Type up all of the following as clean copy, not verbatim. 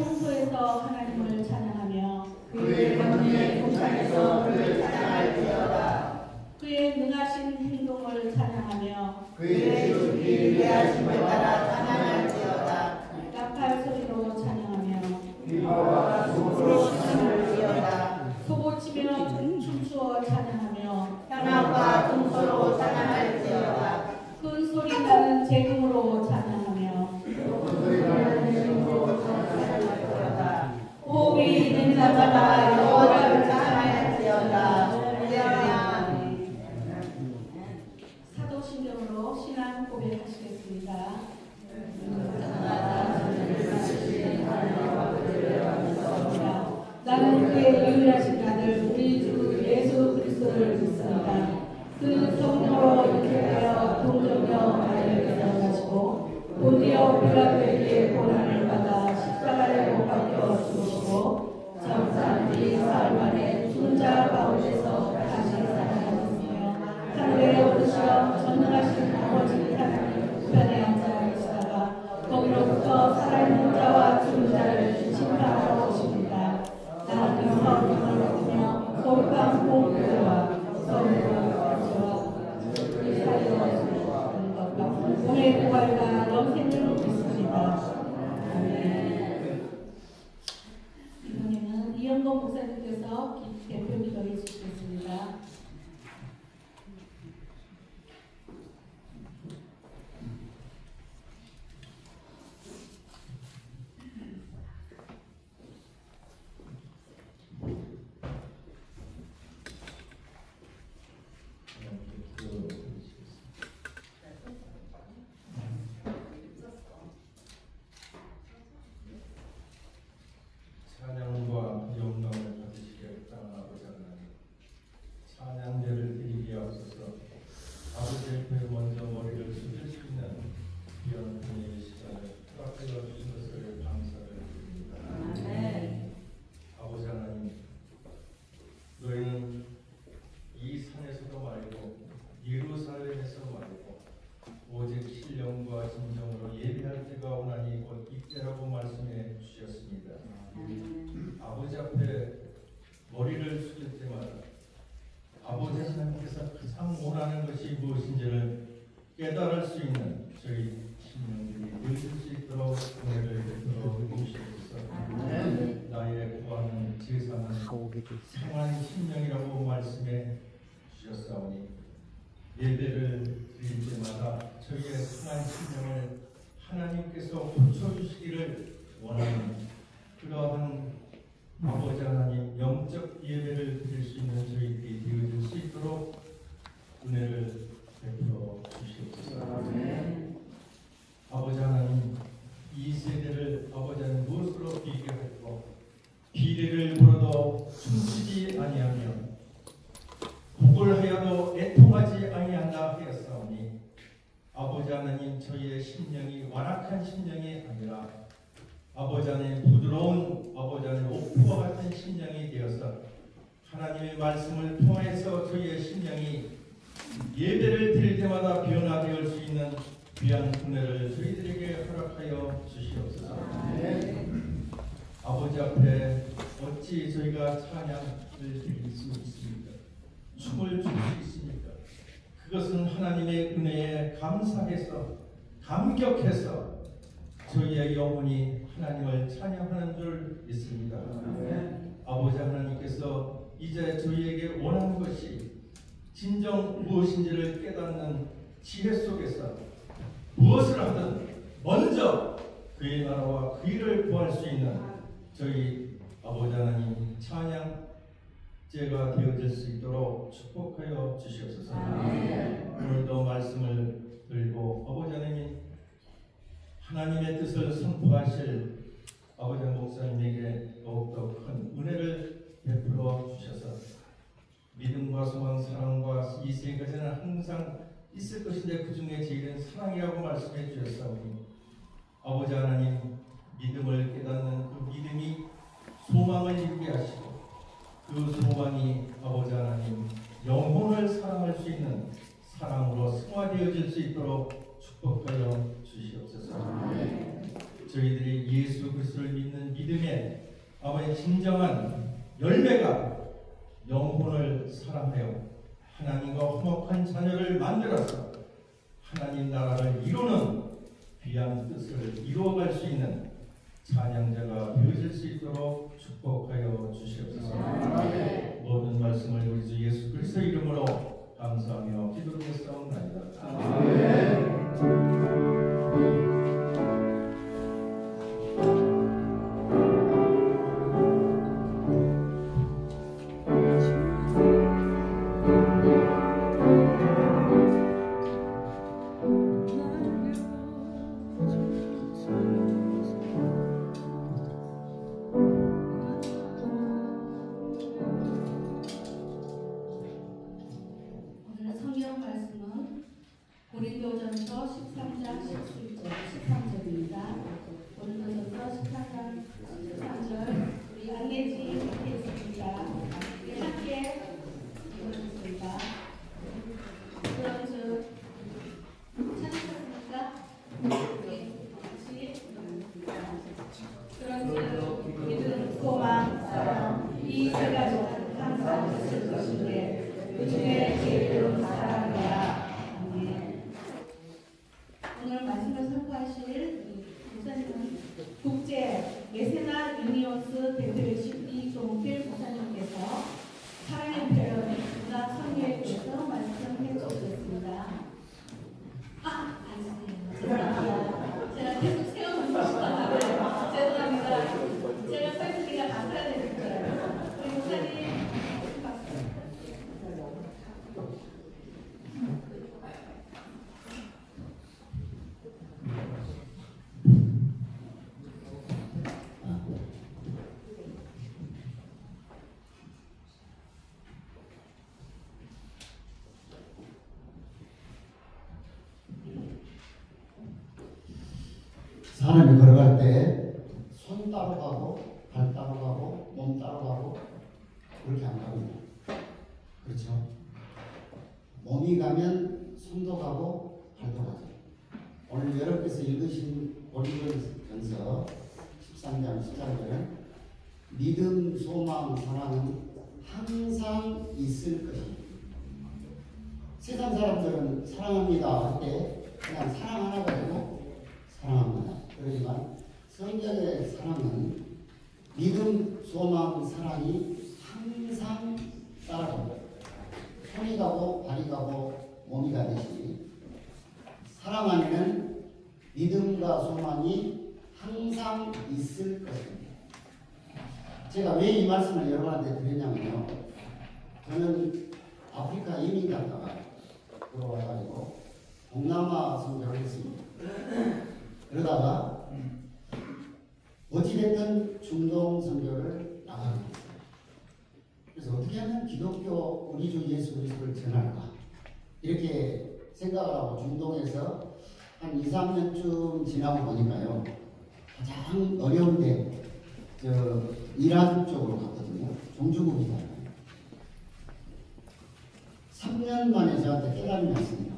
성소에서 하나님을 찬양하며 그의 권위의 동산에서 그를 찬양할지어다. 그의 능하신 행동을 찬양하며 그의 지극히 위대하심을 따라 찬양할지어다. 나팔 소리로 찬양하며 비파와 소로 찬양할지어다. 소고치며 춤추어 찬양하며 현악과 동서로 찬양할지어다. 큰 소리 나는 재금으로 찬양하며 호흡이 있는 자마다 여호와를 찬양할지어다. 사도신경으로 신앙 고백하시겠습니다. 나는 그의 유일하신 아들 우리 주 예수 그리스도를 믿습니다. 그 성령으로 잉태되어 동정녀 마리아에게서 나시고 본디오 빌라도에게 고난을 받아 십자가에 못 박혀 죽으시고 장사한 뒤 사흘 만에 죽은 자 가운데서 다시 살아나셨으며 하늘에 오르시어 전능하신 아버지 하나님 우편에 앉아 계시다가 거기로부터 살아있는 자와 죽은 자를 심판하러 오십니다. 나는 성령을 얻으며 거룩한 공교와 성령과 이 사이에 오늘 부활과 영생을 믿습니다. 아멘. 이번에는 이영건 목사님께서 대표 기도해 주시겠습니다. 찬양과 영광을 받으시겠다 아버지 하나님, 찬양제를 드리기 앞서서 아버지 앞에 먼저 머리를 숙일 수 있는 귀한 분의 시간을 허락하여 주신 것을 감사를 드립니다. 아멘. 아버지 하나님, 너희는 이 산에서도 말고 예루살렘에서 말고 오직 신령과 진정으로 예배할 때가 오나니 곧 이때라고 말씀해 주셨습니다. 아버지 앞에 머리를 숙일 때마다 아버지 하나님께서 가장 원하는 것이 무엇인지를 깨달을 수 있는 저희 신령들이 되실 수 있도록 은혜를 베풀어 주시옵소서. 나의 구하는 제사는 상한 심령이라고 말씀해 주셨사오니 예배를 드릴 때마다 저희의 상한 심령을 하나님께서 고쳐주시기를 원하는 그러한 아버지 하나님 영적 예배를 드릴 수 있는 저희들이 되어질 수 있도록 은혜를 베풀어 주시옵소서. 아버지 하나님, 이 세대를 아버지 하나님 무엇으로 비교했고 비례를 물어도 춤추지 아니하며 곡을 하여도 애통하지 아니한다 하였사오니 아버지 하나님, 저희의 심령이 완악한 심령이 아니라 아버지 하나님 부드러운 아버지 하나님 옥토와 같은 심령이 되어서 하나님의 말씀을 통해서 저희의 심령이 예배를 드릴 때마다 변화되어 올 수 있는 귀한 은혜를 저희들에게 허락하여 주시옵소서. 아버지 앞에 어찌 저희가 찬양을 드릴 수 있습니까? 춤을 출 수 있습니까? 그것은 하나님의 은혜에 감사해서 감격해서 저희의 영혼이 하나님을 찬양하는 줄 믿습니다. 아버지 하나님께서 이제 저희에게 원하는 것이 진정 무엇인지를 깨닫는 지혜 속에서 무엇을 하든 먼저 그의 나라와 그 일을 구할 수 있는 저희 아버지 하나님 찬양제가 되어질 수 있도록 축복하여 주시옵소서. 오늘도 말씀을 들고 아버지 하나님 하나님의 뜻을 선포하실 아버지 목사님에게 더욱더 큰 은혜를 베풀어 주셔서 믿음과 소망, 사랑과 이 세계에는 항상 있을 것인데 그 중에 제일은 사랑이라고 말씀해 주셨사오니 아버지 하나님 믿음을 깨닫는 그 믿음이 소망을 이루게 하시고 그 소망이 아버지 하나님 영혼을 사랑할 수 있는 사랑으로 승화되어질 수 있도록 축복하여 주시옵소서. 저희들이 예수 그리스도를 믿는 믿음의 아버지 진정한 열매가 영혼을 사랑하여 하나님과 화목한 자녀를 만들어서 하나님 나라를 이루는 귀한 뜻을 이루어갈 수 있는 찬양자가 되어질 수 있도록 축복하여 주시옵소서. 모든 말씀을 우리 주 예수 그리스도 이름으로 감사하며 기도드리겠사옵나이다. 오늘 성경 말씀은 고린도전서 13장 13절입니다. 고린도전서 13장 13절 우리 안내지 읽겠습니다. 우리 함께 읽어주겠습니다. 그런즉 찾으셨습니까? 우리 같이 그런즉 믿음, 소망, 사랑 이 세 가지는 항상 있을 것인데 그 중에 제일은 사랑이야. 아멘. 오늘 말씀을 선포하실 목사님은 국제 메세나 유니온스 대표이신 이종필 목사님께서 사랑의 표현 문화 성교에 대해서 말씀해 주시겠습니다. 아니세요. 죄송합니다. 제가 계속 세워놓고 싶었는데 죄송합니다. 제가 설득이가 맞아야 되는 거예요. 우리 목사님 사람이 걸어갈 때 손 따로 가고 발 따로 가고 몸 따로 가고 그렇게 안 갑니다. 그렇죠? 몸이 가면 손도 가고 발도 가죠. 오늘 여러분께서 읽으신 고린도전서 13장 14절은 믿음, 소망, 사랑은 항상 있을 것입니다. 세상 사람들은 사랑합니다 할 때 그냥 사랑 하나 가지고 사랑합니다. 그러지만 성경의 사랑은 믿음, 소망, 사랑이 항상 따라갑니다. 손이 가고 발이 가고 몸이 가듯이 사랑 안에는 믿음과 소망이 항상 있을 것입니다. 제가 왜 이 말씀을 여러분한테 드렸냐면요. 저는 아프리카 이민 갔다가 들어와가지고 동남아 선교를 했습니다. 그러다가 어찌됐든 중동 선교를 나가게 됐어요. 그래서 어떻게 하면 기독교 우리 주 예수 그리스도를 전할까 이렇게 생각을 하고 중동에서 한 2, 3년쯤 지나고 보니까요. 가장 어려운데 이란 쪽으로 갔거든요. 종주국이잖아요. 3년 만에 저한테 깨달음이 왔습니다.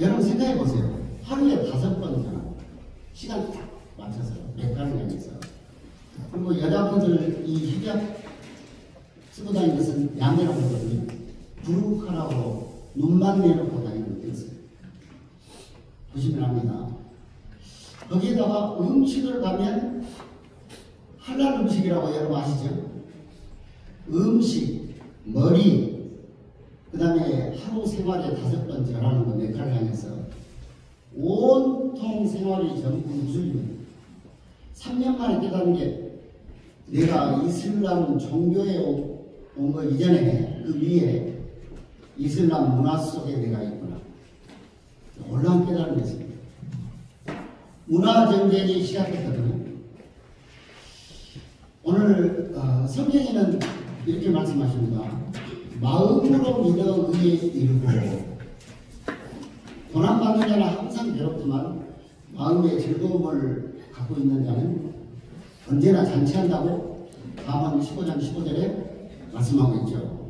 여러분 생각해 보세요. 하루에 5번 전화. 시간 딱 맞춰서 맥가를 향해서. 그리고 여자분들 이 히잡 쓰고 다니는 것은 양이라고 하거든요. 부르카라고 눈만 내놓고 다니는 게 있어요. 보시면 합니다. 거기에다가 음식을 가면 할랄 음식이라고 여러분 아시죠? 음식, 머리, 그 다음에 하루 생활에 5번 전하는 거 맥가를 향해서 온통 생활이 전부 무슬림입니다. 3년 만에 깨달은 게 내가 이슬람 종교에 온 거 이전에 그 위에 이슬람 문화 속에 내가 있구나. 놀라운 깨달음이 있습니다. 문화 전쟁이 시작했거든요. 오늘 성경에는 이렇게 말씀하십니다. 마음으로 믿어 의에 이르고 고난받는 자는 항상 괴롭지만 마음의 즐거움을 갖고 있는 자는 언제나 잔치한다고 잠언 15장 15절에 말씀하고 있죠.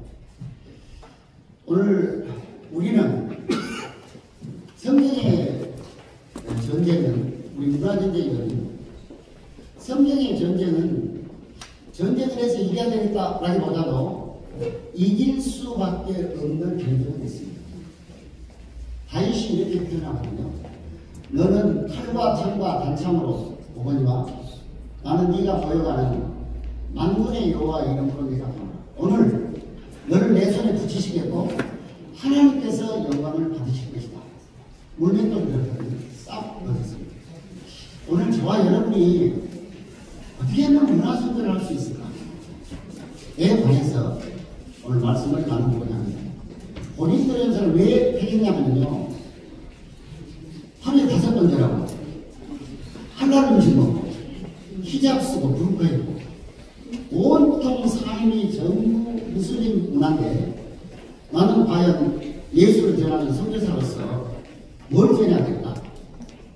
오늘 우리는 성경의 전쟁은 우리 문화전쟁은 성경의 전쟁은 전쟁을 해서 이겨야 되겠다라기보다도 이길 수밖에 없는 전쟁이 있습니다. 다윗이 이렇게 표현하거든요. 너는 칼과 창과 단창으로 오거니와 나는 네가 보여가는 만군의 여호와 이름으로 네가 하라. 오늘 너를 내 손에 붙이시겠고 하나님께서 영광을 받으실 것이다. 물맷돌 들었거든요. 싹 넣었습니다. 오늘 저와 여러분이 어떻게 하면 문화선전을 할 수 있을까? 에 관해서 오늘 말씀을 나누고자 합니다. 고린도전서를 왜 폐기했냐면요. 하루에 5번째라고 한날 음식 먹고 히잡 쓰고 불 끄고 온통 삶이 전부 무슬림 문화인데 나는 과연 예수를 전하는 선교사로서 뭘 전해야 될까?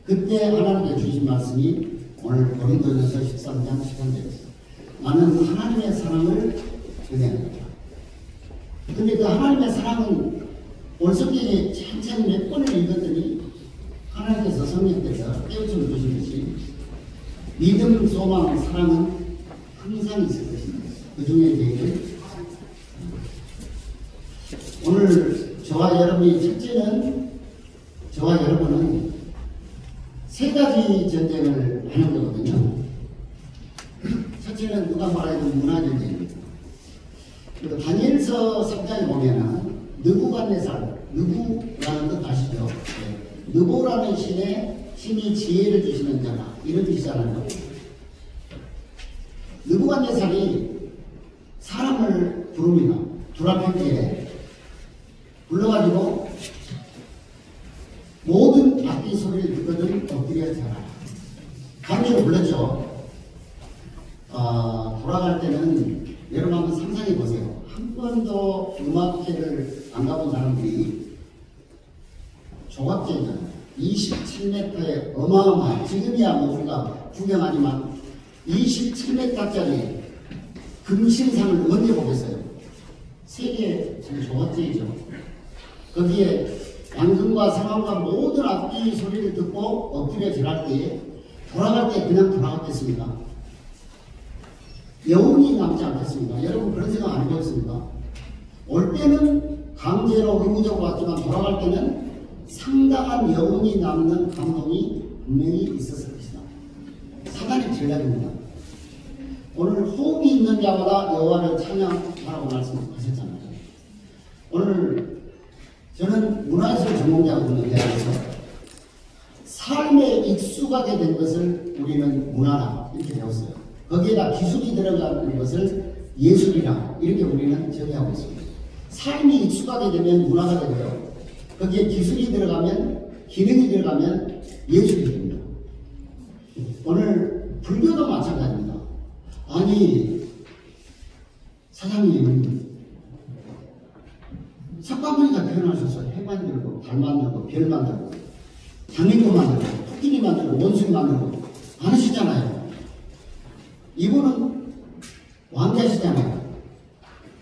그때 하나님께 주신 말씀이 오늘 고린도전서 13장 13절이었어요. 나는 하나님의 사랑을 전해야 된다. 근데 그 하나님의 사랑은 올 성경에 천천히 몇 번을 읽었더니 하나님께서 성령께서 깨우침을 주신 것이 믿음, 소망, 사랑은 항상 있을 것입니다. 그 중에 제일 오늘 저와 여러분이 첫째는 저와 여러분은 세 가지 전쟁을 하는 거거든요. 첫째는 누가 말해도 문화전쟁입니다. 다니엘서 3장에 보면은 느부갓네살, 느부라는 뜻 아시죠? 네. 느보라는 신이 지혜를 주시는 자라 이런 뜻이잖아요. 느부갓네살이 사람을 부릅니다. 두라평지에 불러가지고 모든 악기 소리를 듣거든 엎드려 자라. 감리로 불렀죠. 돌아갈 때는 여러분 한번 상상해 보세요. 한 번도 음악회를 안 가본 사람들이 조각제잖아요. 27m의 어마어마한, 지금이야 뭐 우리가 구경하지만 27m짜리 금신상을 언제 보겠어요? 세계 참 조각제이죠. 거기에 양금과 상황과 모든 악기 소리를 듣고 엎드려 절할 때에 돌아갈 때 그냥 돌아갔겠습니까? 여운이 남지 않겠습니까? 여러분 그런 생각 안 해보셨습니까? 올 때는 강제로 의무적으로 왔지만 돌아갈 때는 상당한 여운이 남는 감동이 분명히 있었을 것이다. 사단의 전략입니다. 오늘 호흡이 있는 자마다 여호와를 찬양하라고 말씀하셨잖아요. 오늘 저는 문화예술 전공자거든요. 대학에서 삶에 익숙하게 된 것을 우리는 문화라 이렇게 배웠어요. 거기에다 기술이 들어가는 것을 예술이라 이렇게 우리는 정의하고 있습니다. 삶이 익숙하게 되면 문화가 되고요. 거기에 기술이 들어가면, 기능이 들어가면 예술이 됩니다. 오늘 불교도 마찬가지입니다. 아니 사장님 석가모니가 태어나셔서 해 만들고 달 만들고 별 만들고 장미꽃 만들고 토끼리 만들고 원숭이 만들고 안 하시잖아요. 이분은 왕자시잖아요.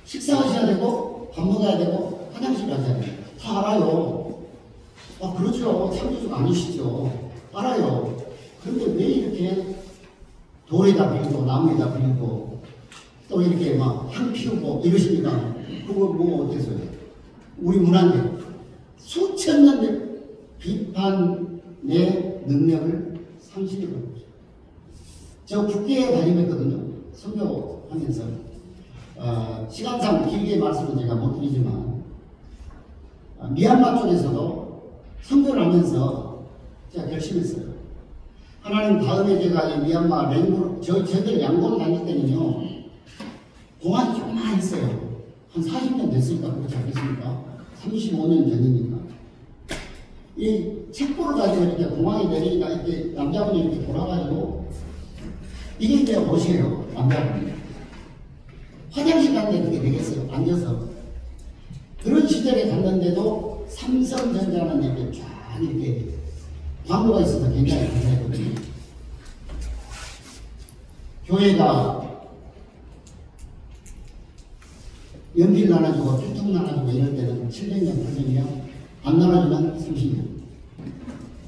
식사하셔야 되고 밥 먹어야 되고 화장실 가셔야 돼요. 다 알아요. 그렇죠. 창조주가 아니시죠. 알아요. 그런데 왜 이렇게 돌에다 빌고 나무에다 빌고 또 이렇게 막 향 피우고 이러십니까? 그거 뭐 어때서요? 우리 문화인데 수천 년 비판의 능력을 상실해 버렸죠. 저 국회에 다니했거든요. 선교하면서 시간상 길게 말씀은 제가 못 드리지만 미얀마 쪽에서도 선교를 하면서 제가 결심했어요. 하나님 다음에 제가 이 미얀마 랭고를 저희들 양고를 다닐 때는요 공항이 조그만했어요. 한 40년 됐으니까 그렇지 않겠습니까? 35년 전이니까 이 책보를 가지고 이렇게 공항에 내리니까 이렇게 남자분이 이렇게 돌아가지고 이게 이제 옷이에요. 남자분이 화장실 갔는데 그게 되겠어요. 앉아서 그런 시절에 갔는데도 삼성전자는 이렇게 쫙 이렇게 광고가 있어서 굉장히 감사했거든요. 교회가 연필 나눠주고 뚜껑 나눠주고 이럴 때는 700년, 800년 안 나눠주면 30년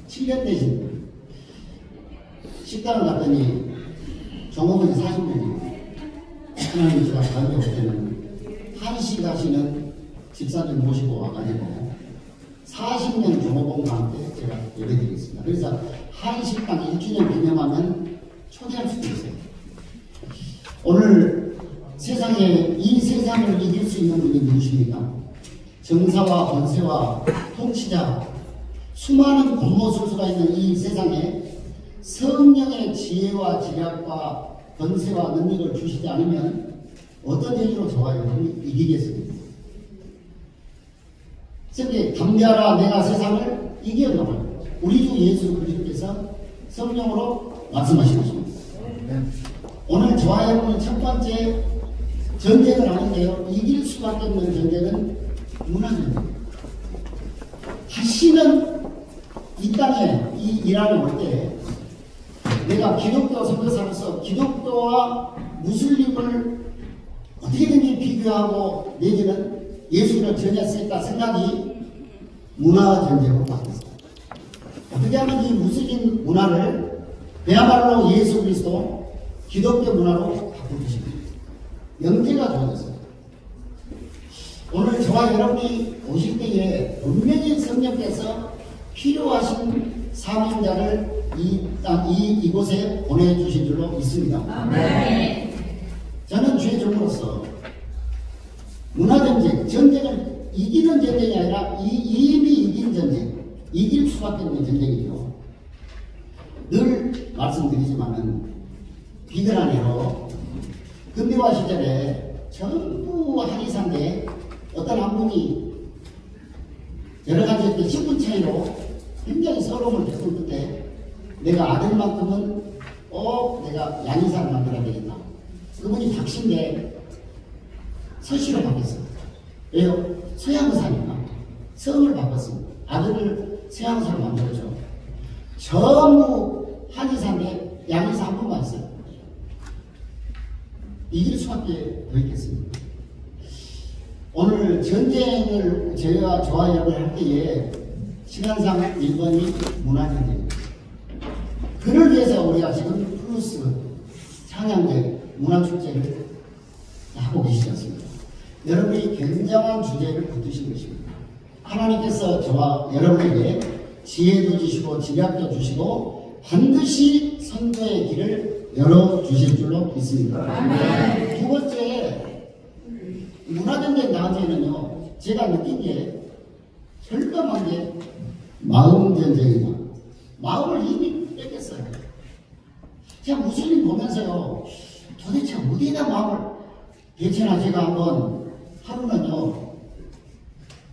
7년 대신 식당을 갔더니 종업원이 40명이에요. 하나님 제가 가게 올 때는 한시 가시는 집사님 모시고 와가지고 40년 종업원과 함께 제가 예배드리겠습니다. 그래서 한식당 1주년 기념하면 초대할 수도 있어요. 오늘 세상에 이 세상을 이길 수 있는 분이 누구십니까? 정사와 권세와 통치자, 수많은 권모술수가 있는 이 세상에 성령의 지혜와 지략과 권세와 능력을 주시지 않으면 어떤 얘기로 저와 여러분이 이기겠습니까? 그렇게 담대하라 내가 세상을 이겨나가라. 우리 주 예수 그리스도께서 성령으로 말씀하신 것입니다. 오늘 저와 여러분은 첫 번째 전쟁을 하는데요. 이길 수밖에 없는 전쟁은 문화전쟁입니다. 다시는 이 땅에 이 이란에 올 때 내가 기독교 선교사로서 기독교와 무슬림을 어떻게든지 비교하고 내지는 예수를 전했을까 생각이 문화전쟁으로 바뀌었습니다. 어떻게 하면 이 무슬림 문화를 그야말로 예수 그리스도 기독교 문화로 바꿀 것입니다. 영재가 좋아졌어요. 오늘 저와 여러분이 오실 때에 분명히 성령께서 필요하신 사명자를 이곳에 보내주신 줄로 믿습니다. 아멘. 저는 주의 종으로서 문화전쟁, 전쟁을 이기는 전쟁이 아니라 이미 이긴 전쟁, 이길 수밖에 없는 전쟁이죠. 늘 말씀드리지만은 비근한 해로 근대화 시절에 전부 한의사인데 어떤 한 분이 여러 가지 신분 차이로 굉장히 서러움을 겪을 때 내가 아들만큼은 내가 양의사를 만들어야 되겠다. 그분이 박신데 서씨로 바뀌었어요. 왜요? 서양의사니까 성을 바꿨습니다. 아들을 서양의사로 만들었죠. 전부 한의사인데 양의사 한 분만 있어요. 이길 수밖에 더 있겠습니다. 오늘 전쟁을 저와 여러분이 할 때에 시간상 1번이 문화전쟁입니다. 그를 위해서 우리가 지금 플루스 찬양제 문화축제를 하고 계시지 않습니까? 여러분이 굉장한 주제를 붙드신 것입니다. 하나님께서 저와 여러분에게 지혜도 주시고 지략도 주시고 반드시 선교의 길을 열어주실 줄로 믿습니다. 아멘. 두 번째, 문화전쟁 다음에는요, 제가 느낀 게 절감한 게 마음전쟁이다. 마음을 이미 뺏겼어요. 제가 무슬림 보면서요, 도대체 어디다 마음을 대체나 제가 한번 하루는요,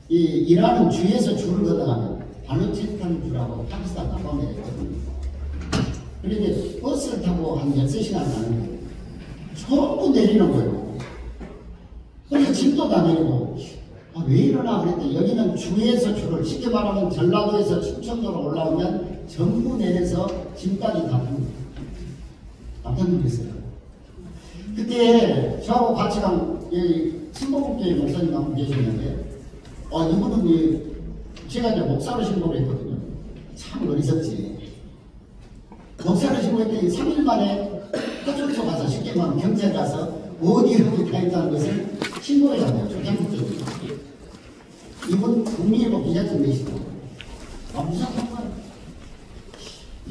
이라는 주에서 줄을 걷어가면 발루치스탄 주라고 파키스탄 남방에 있거든요. 그런데 버스를 타고 한 6시간 가는데 전부 내리는 거예요. 그래서 짐도 다 내리고 왜 이러나 그랬더니 여기는 주에서 줄을 쉽게 말하면 전라도에서 충청도로 올라오면 전부 내려서 짐까지 다 줍니다. 깜짝 놀랐어요. 그때 저하고 같이 간 신복국교회 목사님 한 분 계셨는데 이분은 제가 이제 목사로 신고를 했거든요. 참 어리석지. 목사를 신고했더니 3일 만에 파출소 가서 쉽게 말하면 경찰 가서 어디 여기 가 있다는 것을 신고를 하네요. 조장국적으로. 이분 국민일보 기자증 내시더라고요. 무상한 거예요.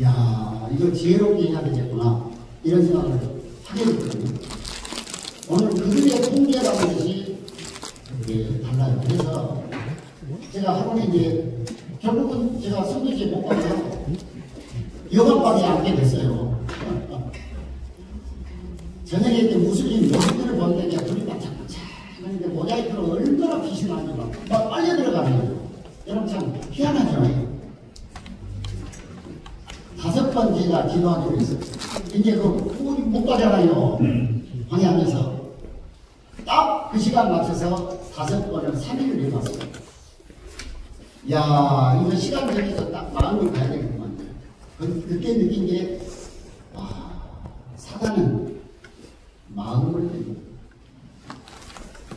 이야, 이거 지혜롭게 해야 되겠구나. 이런 생각을 하게 됐거든요. 오늘 그들의 통계라는 것이 달라요. 그래서 제가 하루에 이제 결국은 제가 선교지에 못 가서 여관방에 앉게 됐어요. 저녁에 이제 무슬림 여성들을 보는데 불이 반짝반짝 하는데 모자이크로 얼마나 빛이 나는가 막 빨려 들어가는 거예요. 여러분 참 희한하죠. 5번 제가 기도하기로 했어요. 이제 못 가잖아요. 방에 앉아서 딱 그 시간 맞춰서 5번을 3일을 해봤어요. 야, 이거 시간 정해서 딱 마음을 가야 되겠구만. 그때 느낀 게, 사단은 마음을 뺀다.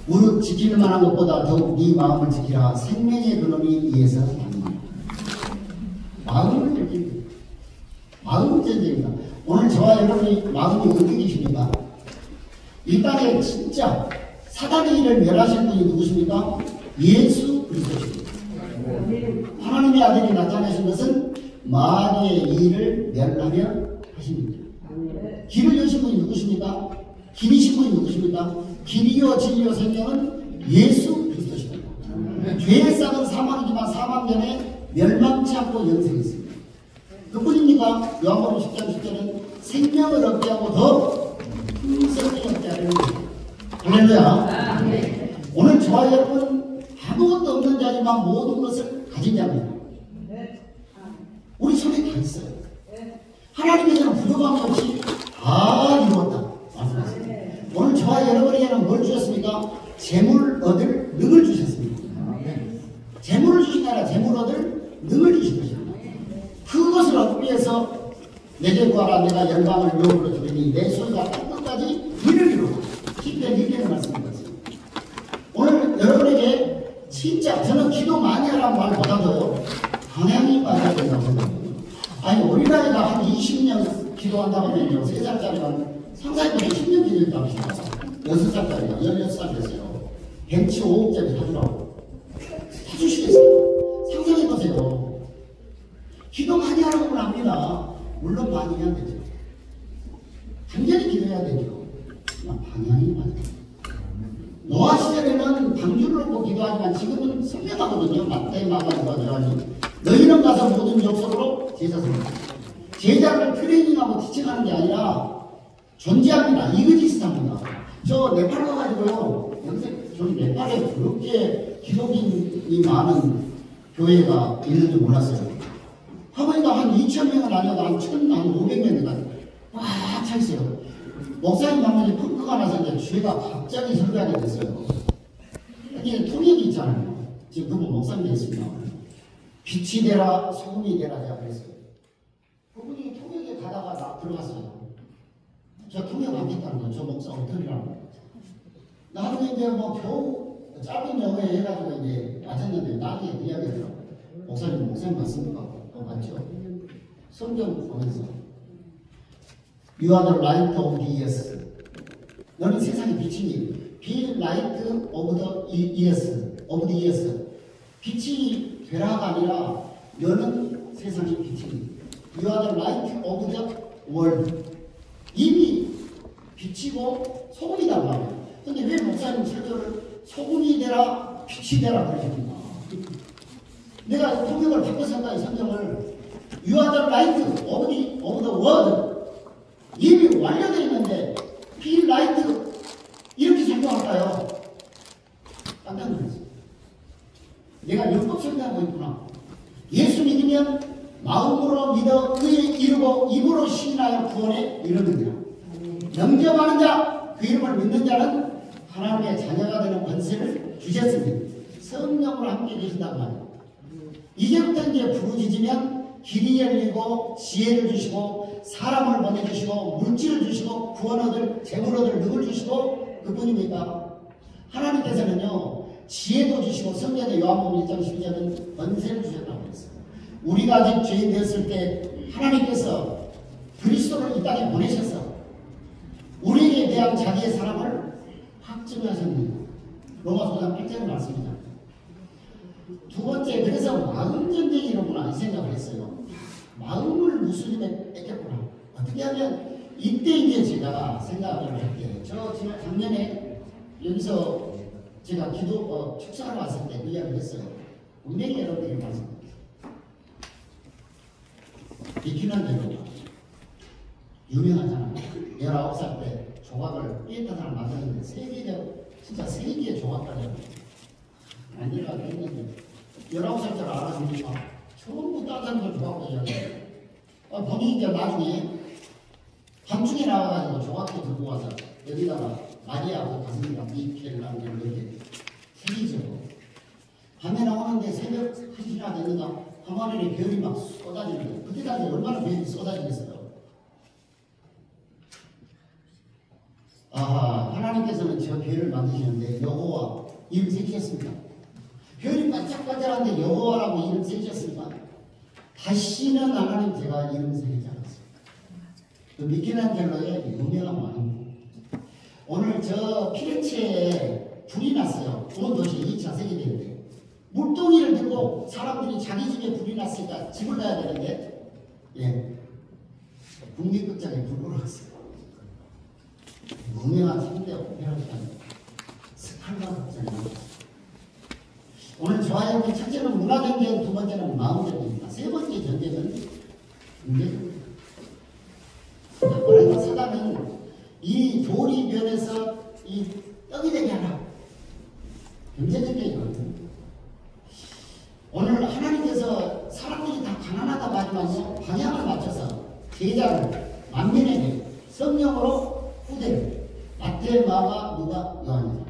무릇 지킬 만한 것보다 더욱 네 마음을 지키라. 생명의 근원이 이에서 납니다. 마음을 뺀다. 마음 전쟁이다. 오늘 저와 여러분이 마음이 어디 계십니까? 이 땅에 진짜 사단의 일을 멸하실 분이 누구십니까? 예수 그리스도십니다. 하나님의 아들이 나타나신 것은 마귀의 일을 멸하며 하십니다. 길을 여신 분이 누구십니까? 길이신 분이 누구십니까? 길이요 진리요 생명은 예수 그리스도십니다. 죄의 싹은 사망이지만 사망전에 멸망치 않고 영생이 있습니다. 그뿐입니까? 요한복음 10장 10절은 생명을 얻게 하고 더 큰 생명을 얻게 하려는 것입니다. 할렐루야. 오늘 저와 여러분 아무것도 없는 자지만 모든 것을 가진 자입니다. 우리 손에 다 있어요. 하나님께서는 부족함이 없이 다 이루었다 말씀하셨습니다. 오늘 저와 여러분에게는 뭘 주셨습니까? 재물 얻을 능을 주셨습니다. 재물을 주신 게 아니라 재물 얻을 능을 주신 것입니다. 그것을 얻기 위해서 내게 구하라 내가 열방을 유업으로 주리니 내 소유가 땅끝까지 일을 이루라. 십편 1편의 말씀이었습니다. 오늘 여러분에게 진짜 저는 기도 많이 하라는 말보다도 방향이 맞아야 된다고 생각합니다. 아니 어린아이가 한 20년 기도한다고 하면요 3살짜리가 상상해보면 10년 기도했다고 합시다. 6살짜리가 16살 됐어요. 벤치 5억짜리 사주라고 사주시겠어요? 상상해보세요. 기도 많이 하라고 합니다. 물론 많이 해야 되죠. 간절히 기도해야 되죠. 방향이 맞아요. 노아 시절에는 방주를 놓고 기도하지만 지금은 선명하거든요. 마태 마가니까 들어가니 너희는 가서 모든 족속으로 제자 삼으라. 제자를 트레이닝하고 티칭하는 게 아니라 존재합니다. 이그지스트합니다. 저 네팔 가가지고요. 저는 네팔에 그렇게 기독인이 많은 교회가 있는 줄 몰랐어요. 하보니까 한 2,000명은 아니어도 한 1,500명이 꽉 차 있어요. 목사님 방문이 펑크가 나서 이제 주회가 갑자기 설교하게 됐어요. 이게 통역이 있잖아요. 지금 그분 목사님 됐습니다. 빛이 되라 소금이 되라 제가 그랬어요. 그분이 통역에 가다가 나 들어갔어요. 저 통역 안 했다는 거예요. 저 목사 어떻게라는 거예요. 나중에 이제 뭐 겨우 짧은 영어에 해가지고 이제 맞았는데 나중에 이야기하더라고요. 목사님 맞습니까? 맞죠? 성경 보면서 You are the light of the earth. 너는 세상의 빛이니 Be light of the earth. of the earth. 빛이 되라가 아니라 너는 세상의 빛이니 You are the light of the world. 이미 빛이고 소금이란 말이에요. 근데 왜 목사님 설교를 소금이 되라 빛이 되라 그러십니까? 내가 통역을 바꿔서 한다 이 성경을 You are the light of the world. 이미 완료되어 있는데 Be light 이렇게 설명할까요? 깜짝 놀랐어요. 내가 율법 설명하고 있구나. 예수 믿으면 마음으로 믿어 의에 이르고 입으로 시인하여 구원에 이르느니라. 영접하는 자, 그 이름을 믿는 자는 하나님의 자녀가 되는 권세를 주셨습니다. 성령으로 함께 계신다고 말이에요. 이제부터 이제 부르짖으면 길이 열리고 지혜를 주시고 사람을 보내주시고 물질을 주시고 구원 얻을 재물 얻을 능을 주시고 그뿐입니까? 하나님께서는요 지혜도 주시고 성경의 요한복음 1장 12절은 권세를 주셨다고 했어요. 우리가 아직 죄인 되었을 때 하나님께서 그리스도를 이 땅에 보내셔서 우리에게 대한 자기의 사랑을 확증하셨습니다. 로마서 5장 8절 말씀입니다. 두 번째, 그래서 마음 전쟁이로구나 이 생각을 했어요. 마음을 무슬림에 뺏겼구나. 어떻게 하면 이때 이제 제가 생각을 할게요. 저 지금 작년에 여기서 제가 축사를 왔을 때 그 이야기를 했어요. 분명히 여러분에게 말씀드립니다. 비키는 대로 유명하잖아요. 19살 때 조각을 삐에타산을 만드는데 진짜 세계의 조각가래요. 아니라 했는데 19살짜리 알아보니까 전부 다른 걸 조각도 이야기해요. 본인이 이제 나중에 밤중에 나와가지고 조각도 들고 와서 여기다가 마리아하고 가슴이랑 미켈라는 걸 이렇게 새기죠. 밤에 나오는데 새벽 1시나 되니까 밤하늘에 별이 막 쏟아지는데 그때 당시 얼마나 별이 쏟아지겠어요. 아하, 하나님께서는 저 별을 만드시는데 여호와 이름 새기셨습니다. 별이 반짝반짝한데 여호와라고 이름 새기셨습니다. 다시는 하나님 제가 이름 새기지 않았습니다. 그 미켈란젤로의 유명한 왕입니다. 오늘 저 피렌체에 불이 났어요. 좋은 도시 2차 세계대전에. 물동이를 들고 사람들이 자기 집에 불이 났으니까 집을 가야 되는데, 예, 국립극장에 불 들어왔어요. 유명한 3대 오페라극장 스칼라 극장입니다. 오늘 좋아요. 첫째는 문화전쟁, 두 번째는 마음전쟁입니다. 세 번째 전쟁은 경제전쟁입니다. 그래서 사단은 이 조리변에서 이 떡이 되게 하라. 경제전쟁이거든요. 오늘 하나님께서 사람들이 다 가난하다 말지만요, 방향을 맞춰서 제자를 만민에게 성령으로 후대를 마태, 마가, 누가, 요한이다.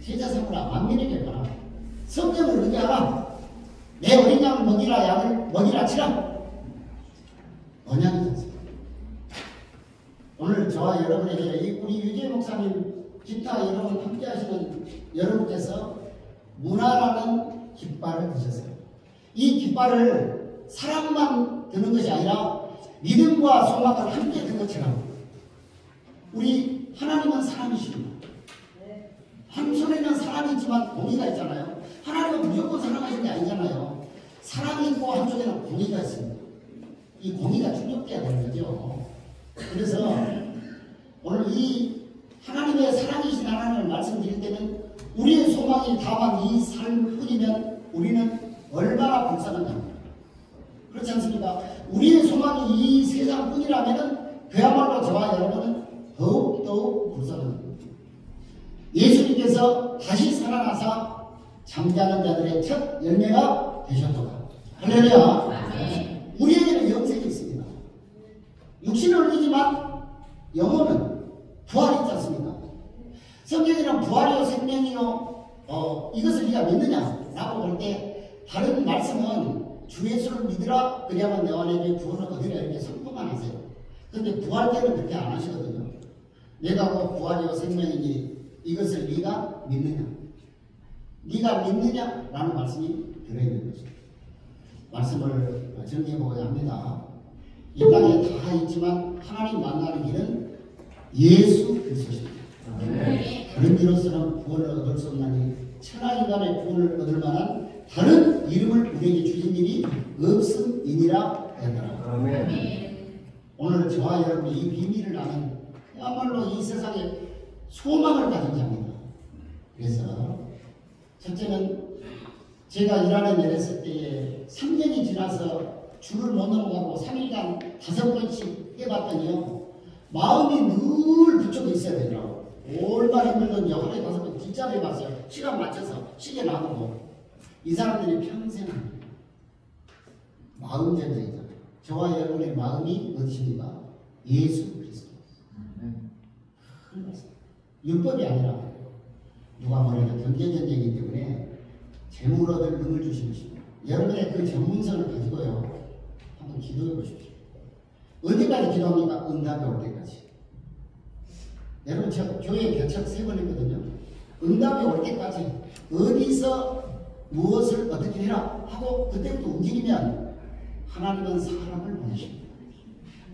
제자 삼으라. 만민에게 가라. 성령을 의지하라. 내 어린 양을 먹이라. 양을 먹이라 치라. 언약이지 않습니까? 오늘 저와 여러분에게 우리 유재 목사님, 기타 여러분 함께 하시는 여러분께서 문화라는 깃발을 드셨어요. 이 깃발을 사랑만 드는 것이 아니라 믿음과 소망을 함께 든 것처럼 우리 하나님은 사랑이십니다. 한 손에는 사랑이 있지만 공의가 있잖아요. 하나님은 무조건 사랑하시는 게 아니잖아요. 사랑이 있고 한쪽에는 공의가 있습니다. 이 공의가 충족돼야 되는 거죠. 그래서 오늘 이 하나님의 사랑이신 하나님을 말씀드릴 때는 우리의 소망이 다만 이 삶뿐이면 우리는 얼마나 불쌍한가. 그렇지 않습니까? 우리의 소망이 이 세상뿐이라면 그야말로 저와 여러분은 더욱 불쌍합니다. 예수님께서 다시 살아나사 잠자는 자들의 첫 열매가 되셨도다. 할렐루야. 우리에게는 영생이 있습니다. 육신은 흘리지만 영혼은 부활이 있지 않습니까? 성경에는 부활이요 생명이요 이것을 네가 믿느냐 라고 볼 때 다른 말씀은 주 예수를 믿으라 그리하면 내 안에 구원을 얻으라 이렇게 선포만 하세요. 그런데 부활 때는 그렇게 안 하시거든요. 내가 뭐 부활이요 생명이니 이것을 네가 믿느냐, 네가 믿느냐 라는 말씀이 들어있는 거죠. 말씀을 정리해보고자 합니다. 이 땅에 다 있지만 하나님 만나는 길은 예수 그리스도십니다. 다른 길로서는 구원을 얻을 수 없나니 천하 인간의 구원을 얻을 만한 다른 이름을 우리에게 주신 일이 없음이니라 했더라. 오늘 저와 여러분이 이 비밀을 아는 그야말로 이 세상에 소망을 가진 자입니다. 그래서 첫째는 제가 이란에 내렸을 때에 3년이 지나서 줄을 못 넘어가고 3일간 5번씩 해봤더니요, 마음이 늘 그쪽에 있어야 되더라고요. 얼마나 힘들던지 하루에 5번 진짜 해봤어요. 시간 맞춰서 시계 놔두고. 이 사람들이 평생 마음 전쟁이잖아요. 저와 여러분의 마음이 어디십니까? 예수 그리스도. 율법이 아니라 누가 말하냐 경제전쟁이기 때문에 재물 얻을 능을 주시는 것입니다. 여러분의 그 전문성을 가지고요 한번 기도해 보십시오. 어디까지 기도합니까? 응답이 올 때까지. 여러분 저 교회 개척 3번 했거든요. 응답이 올 때까지 어디서 무엇을 어떻게 해라 하고 그때부터 움직이면 하나님은 사람을 보내십니다.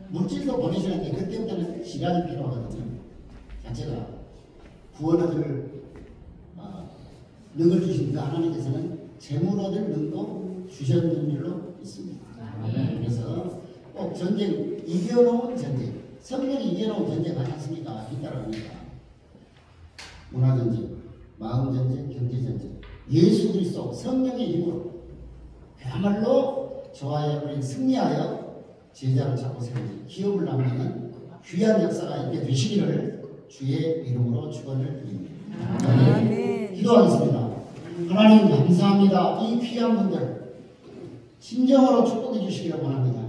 물질도 보내시는데 그때부터는 시간이 필요하거든요. 자체가 구원 얻을 능을 주시니까 하나님께서는 재물 얻을 능도 주셨는 줄로 있습니다. 그래서 꼭 전쟁, 이겨놓은 전쟁, 성령이 이겨놓은 전쟁 하지 않습니까? 잇따라옵니다. 문화전쟁, 마음전쟁, 경제전쟁, 예수 그리스도 성령의 힘으로 그야말로 저와 여러분이 승리하여 제자를 잡고 세우는 기업을 남기는 귀한 역사가 있게 되시기를 주의 이름으로 축원을 드립니다. 아멘. 기도하겠습니다. 하나님 감사합니다. 이 귀한 분들 진정으로 축복해 주시기를 원합니다.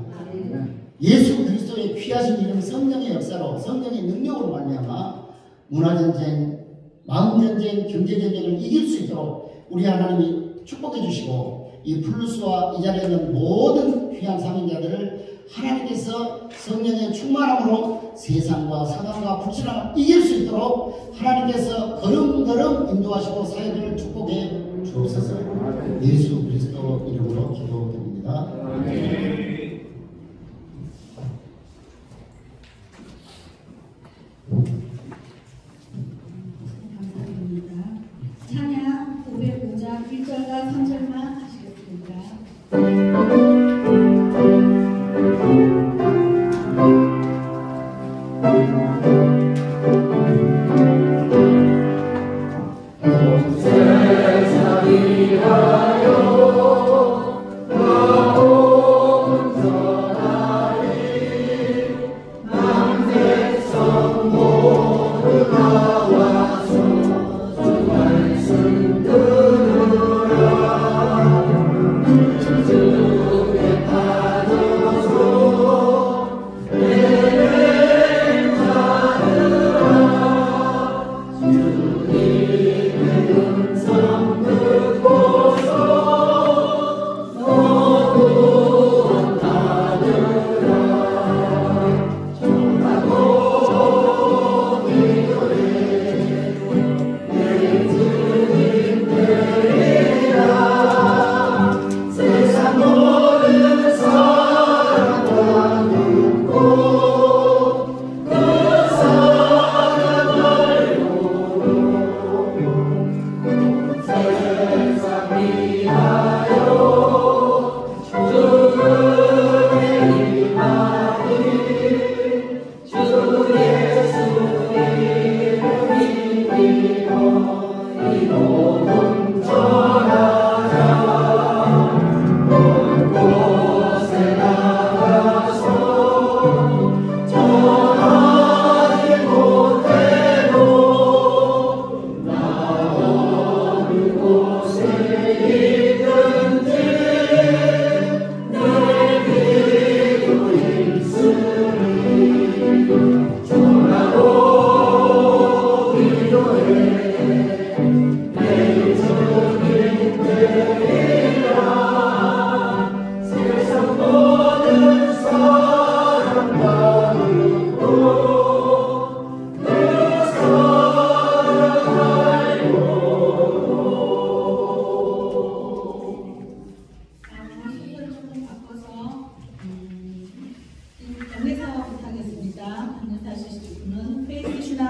예수 그리스도의 귀하신 이름 성령의 역사로 성령의 능력으로 말미암아 문화전쟁, 마음전쟁, 경제전쟁을 이길 수 있도록 우리 하나님이 축복해 주시고 이 플루스와 이 자리에 있는 모든 귀한 사명자들을 하나님께서 성령의 충만함으로 세상과 사단과 불신앙을 이길 수 있도록 하나님께서 걸음걸음 인도하시고 사역을 축복해 주옵소서. 예수 그리스도 이름으로 기도드립니다. 3절만 하시겠습니다.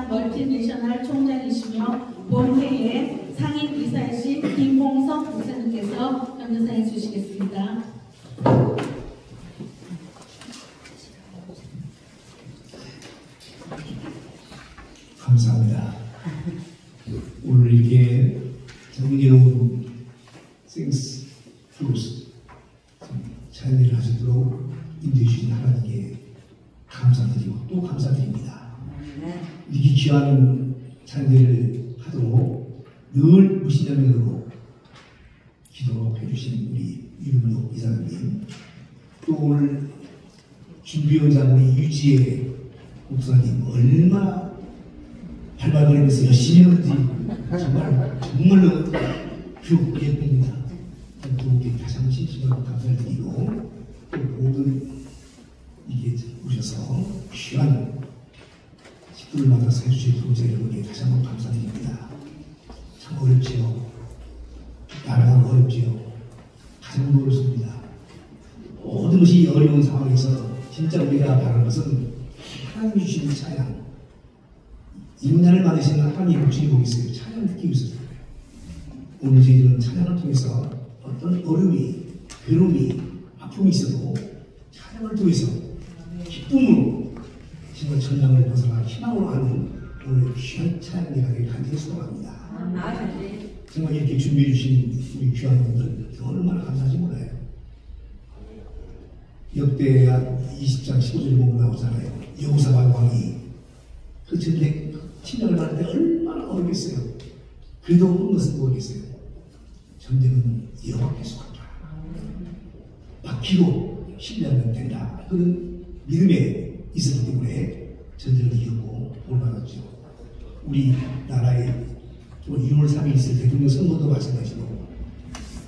멀티내셔널 총장이시며 본회의 상임 이사이신 김홍석 목사님께서 감사해 주시겠습니다. 감사합니다. 오늘 이렇게 정겨운 생스 프로스 찬양을 하시도록 인도해 주신 하나님께 감사드리고 또 감사드립니다. 이렇게 귀한 찬양을 하도록 늘 무시자면으로 기도해 주신 우리 유문옥 이사님, 또 오늘 준비원장 우리 유지의 목사님 얼마나 발발거리면서 열심히 하는지 정말로 예쁩니다. 또 다시 한번 진심으로 감사를 드리고, 또 모든 이게 오셔서 귀한 식구를 만나서 해주신 동생 여러분께 다시 한번 감사드립니다. 참 어렵지요. 나라가 어렵지요. 가정도 어렵습니다. 모든 것이 어려운 상황에서 진짜 우리가 바라는 것은 하나님이 주신 찬양, 인간을 만드시는 하나님의 목소리 보고 있어요. 찬양을 느끼고 있어요. 오늘 저희들은 찬양을 통해서 어떤 어려움이, 괴로움이, 아픔이 있어도 찬양을 통해서 기쁨으로 정말 전장을 벗어나 희망으로 하는 오늘 귀한 찬양이 가길 간절히 소망합니다. 정말 이렇게 준비해 주신 우리 귀한 분들 얼마나 감사하지 몰라요. 역대하 20장 15절 보면 나오잖아요. 여호사밧 왕이 그 전쟁 침략을 받을 때 얼마나 어렵겠어요. 그래도 한 것은 모르겠어요. 전쟁은 여호와께서 한다. 막히고 신뢰하면 된다. 그런 믿음에 있었기 때문에 전쟁을 이겼고 볼 받았죠. 우리 나라에 6월 3일 있을 대통령 선거도 마찬가지로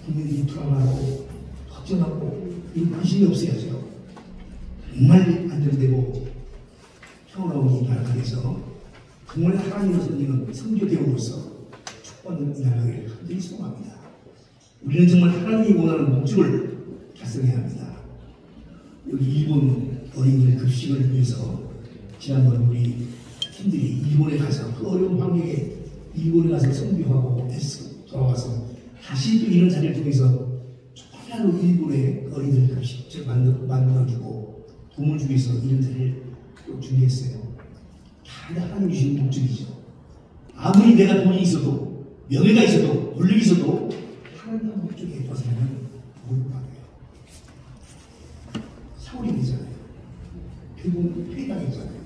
국민들이 불안하고 걱정하고 이 관심이 없어야죠. 정말 안정되고 평화로운 이 나라가 돼서 정말 하나님의 선지는 선교되고로서 축복받는 이 나라를 간절히 소망합니다. 우리는 정말 하나님이 원하는 목적을 달성해야 합니다. 여기 일본 어린이들 급식을 위해서 지난번 우리 팀들이 일본에 가서 그 어려운 환경에 일본에 가서 선교하고 애써 돌아와서 다시 또 이런 자리를 통해서 조금이라도 일본의 어린이들 직접 만들어주고 도움을 주기 위해서 이런 자리를 또 준비했어요. 다 하나님 주신 목적이죠. 아무리 내가 돈이 있어도 명예가 있어도 권력이 있어도 하나님 목적에 벗어나면 못 받아요. 사울이 되잖아요. 결국은 폐당했잖아요.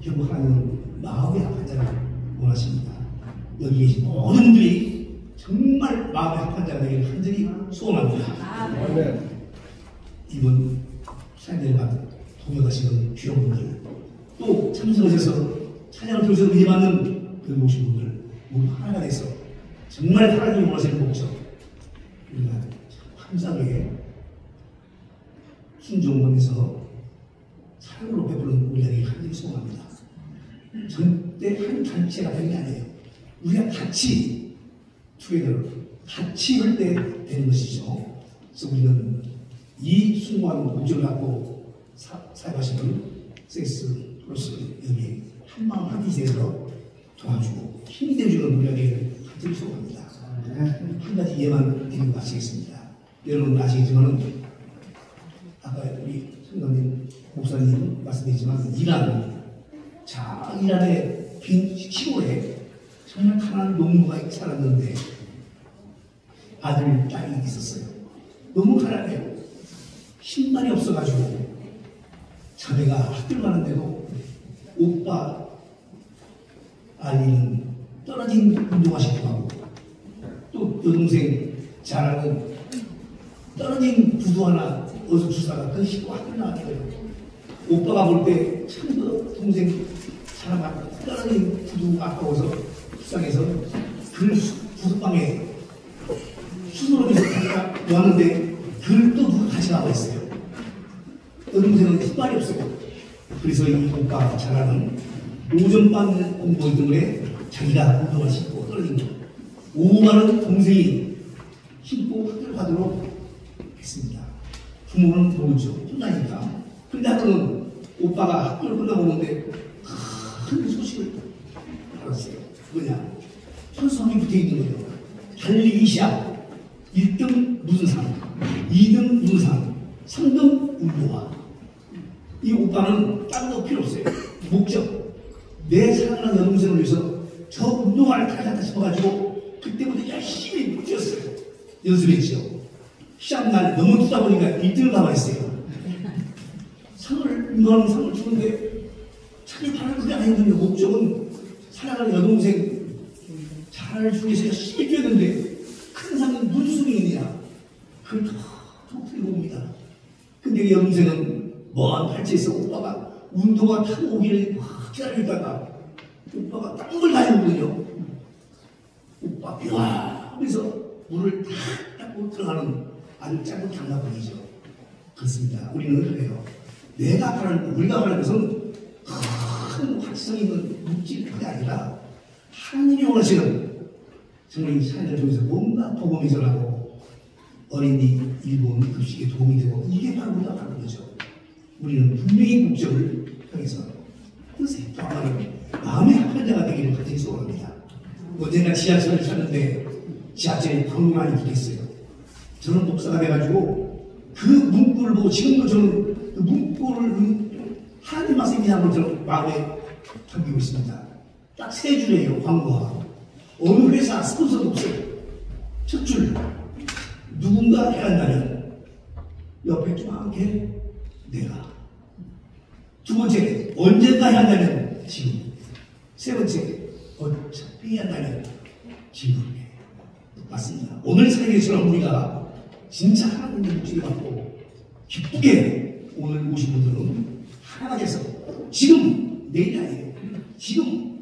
결국 하나님은 마음의 합한 자를 원하십니다. 여기 계신 모든 분들이 정말 마음의 합한 자가 되기를 간절히 소원합니다. 이번 사인회를 받은 동역하시는 귀여분들 또 참석하셔서 찬양을 통해서 은혜 받는 그 모신 분들 모두 하나가 돼서 정말 하나님이 원하시는 목적 우리가 감사하게 순종하면서 사랑으로 베푸는 우리에게 간절히 소원합니다. 절대 한 단체가 되는 게 아니에요. 우리가 같이 투게더로 같이 할 때 되는 것이죠. 그래서 우리는 이 숭고한 목적을 갖고 사역하시는 섹스로서 여기 한마음 한뜻이 돼서 도와주고 힘이 되어주는 우리에게 간절히 소원합니다. 한 가지 예만 드리고 마치겠습니다. 여러분 아시겠지만 아까 우리 성도님 목사님 말씀드렸지만 이란의 빈 시골에 정말 가난한 농부가 살았는데 아들, 딸이 있었어요. 너무 가난해요. 신발이 없어가지고 자매가 학교를 가는데도 오빠 알리는 떨어진 운동화 신고 하고 또 여동생 잘하는 떨어진 구두 하나 어디서 주사가 그 신고 학교를 나가게 돼요. 오빠가 볼 때 참 그 동생 사람 떨어진 구두 아까워서 불쌍해서 그 구두방에 수도로 계속 왔는데 그걸 또 누가 같이 나와 있어요. 여동생은 신발이 없어요. 그래서 이 오빠가 잘하는 오전반 공부 때문에 자기가 운동을 신고 떨어진 거. 오후반은 동생이 신고 학교를 가도록 했습니다. 부모는 모르죠. 혼나니까. 근데 하루는 오빠가 학교를 끝나고 오는데 큰 소식을 알았어요. 뭐냐? 현수막이 붙어 있는 거예요. 달리기 시합 1등 무슨 상, 2등 무슨 상, 3등 운동화. 이 오빠는 딴 거 필요 없어요. 목적. 내 사랑하는 여동생을 위해서 저 운동화를 타겠다 싶어가지고 그때부터 열심히 뛰었어요. 연습했죠. 시합날 너무 뛰다 보니까 1등을 가봐했어요. 이거는 상을 주는데 자기 바랄 그게 아닌데 목적은 사랑하는 여동생 잘 주기 위해서 열심히 뛰어야 되는데 큰 상은 무슨 소용이 있느냐. 그걸 더 들고 옵니다. 근데 여동생은 먼 발치에서 오빠가 운동화 타고 오기를 기다리다가 오빠가 땀을 많이 흘리거든요. 오빠 뿅 그래서 물을 탁 닦고 들어가는 아주 짧은 장난감이죠. 그렇습니다. 우리는 그래요. 내가 바라는, 우리가 바라는 것은 큰 확성 있는 물질이 아니라 하나님이 원하시는 정말 이 사회를 통해서 뭔가 복음이 전하고 어린이 일본 급식에 도움이 되고 이게 바로 우리가 바라는 거죠. 우리는 분명히 목적을 향해서 글쎄 또 하나는 마음의 합한 자가 되기를 간절히 소원합니다. 언젠가 지하철을 탔는데 지하철에 광고만이 붙어있어요. 저는 목사가 돼가지고 그 문구를 보고 지금도 저는 그 문구를 하나님 말씀이 한번 저는 마음에 담기고 있습니다. 딱 세 줄이에요. 광고가. 어느 회사 스폰서도 없어요. 첫 줄 누군가 해야 한다면 옆에 조그맣게 내가. 두 번째 언젠가 해야 한다면 지금. 세 번째 어차피 해야 한다면 지금. 맞습니다. 오늘 사회에서는 우리가 진짜 하나님의 목소리 갖고 기쁘게 오늘 오신 분들은 하나가 돼서 지금 내일이 아니에요. 지금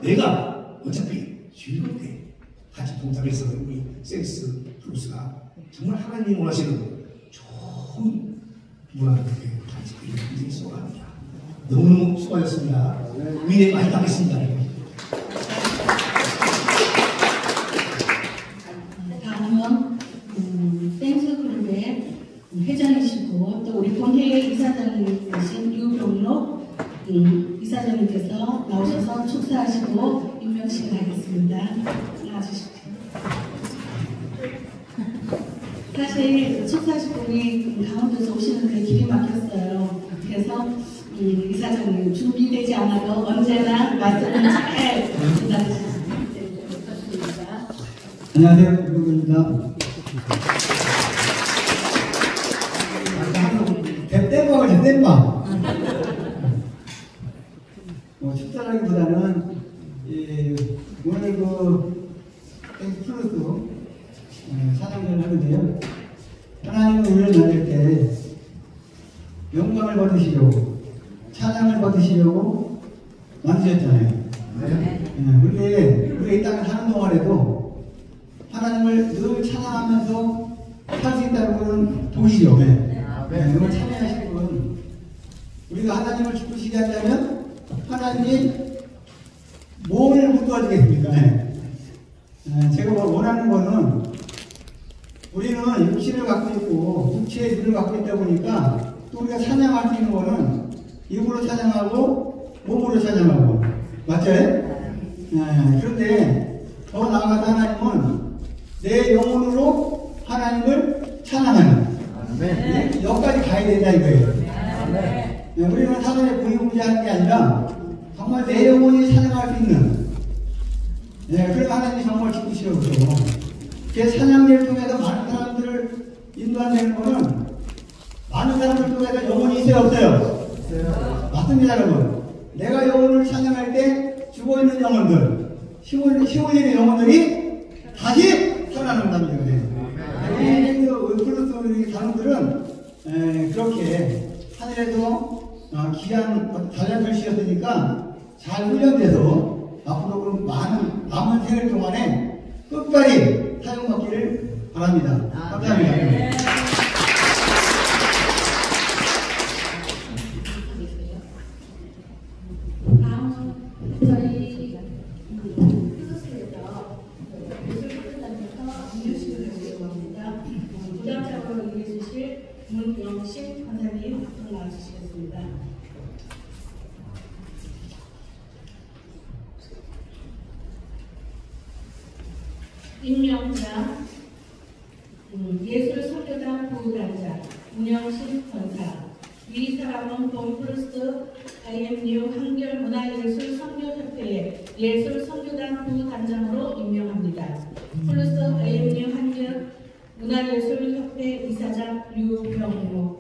내가 어차피 즐겁게 같이 동참해서 우리 센스 플러스가 정말 하나님이 원하시는 좋은 문화를 같이 이루기 소원합니다. 너무너무 수고하셨습니다. 은혜 많이 받겠습니다. 다음은 댄스그룹의 회장이시고 또 우리 본회 이사장님이신 유병록 이사장님께서 나오셔서 축사하시고 임명식을 하겠습니다. 나와주십시오. 사실 축사하실 분이 강원도에서 오시는 데 길이 막혔어요. 그래서 이사장님 준비되지 않아도 언제나 말씀을 잘 전달해주셨습니다. 안녕하세요. 유국입니다. 땜빵을 땜빵. 축사라기보다는 오늘 플러스 찬양을 하는데요. 하나님은 우리를 만들 때 영광을 받으시려고 찬양을 받으시려고 만드셨잖아요. 우리가 이 땅에 사는 동안에도 하나님을 늘 찬양하면서 살 수 있다는 것은 보이죠. 오늘 찬양하실 분은 우리가 하나님을 기쁘시게 하려면 하나님이 뭘 못 도와주겠습니까? 제가 원하는 거는 우리는 육신을 갖고 있고 육체의 눈을 갖고 있다 보니까 또 우리가 찬양할 수 있는 거는 입으로 찬양하고 몸으로 찬양하고 맞죠? 그런데 더 나아가서 하나님은 내 영혼으로 하나님을 찬양하는 여기까지 가야 된다 이거예요. 우리는 사전에 부유부자하는 게 아니라 정말 내 영혼이 찬양할 수 있는 그래서 하나님이 정말 기쁘시려고 그 찬양대를 통해서 많은 사람들을 인도한다는 거는 많은 사람들 통해서 영혼이 있어요 없어요? 맞습니다 여러분. 내가 영혼을 찬양할 때 죽어있는 영혼들 시온인의 영혼들이 다시 살아난다는 거예요. 플러스 우리 사람들은 그렇게 하늘에서 귀한 달란트를 주셨으니까 잘 훈련돼서 앞으로 그럼 남은 생일 동안에 끝까지 사용받기를 바랍니다. 감사합니다. 다음은 저희 플러스에서 예술 프로그램에서 이유식을 드리려고 합니다. 부장적으로 임해주실 문영신 권사님 앞으로 나와주시겠습니다. 임명자 예술 선교단 부단장 문영신 권사 위 사람은 봄플러스 IMU 한결문화예술 선교협회의 예술 선교단 부단장으로 임명합니다. 플러스 IMU 한결문화예술협회 이사장 유병무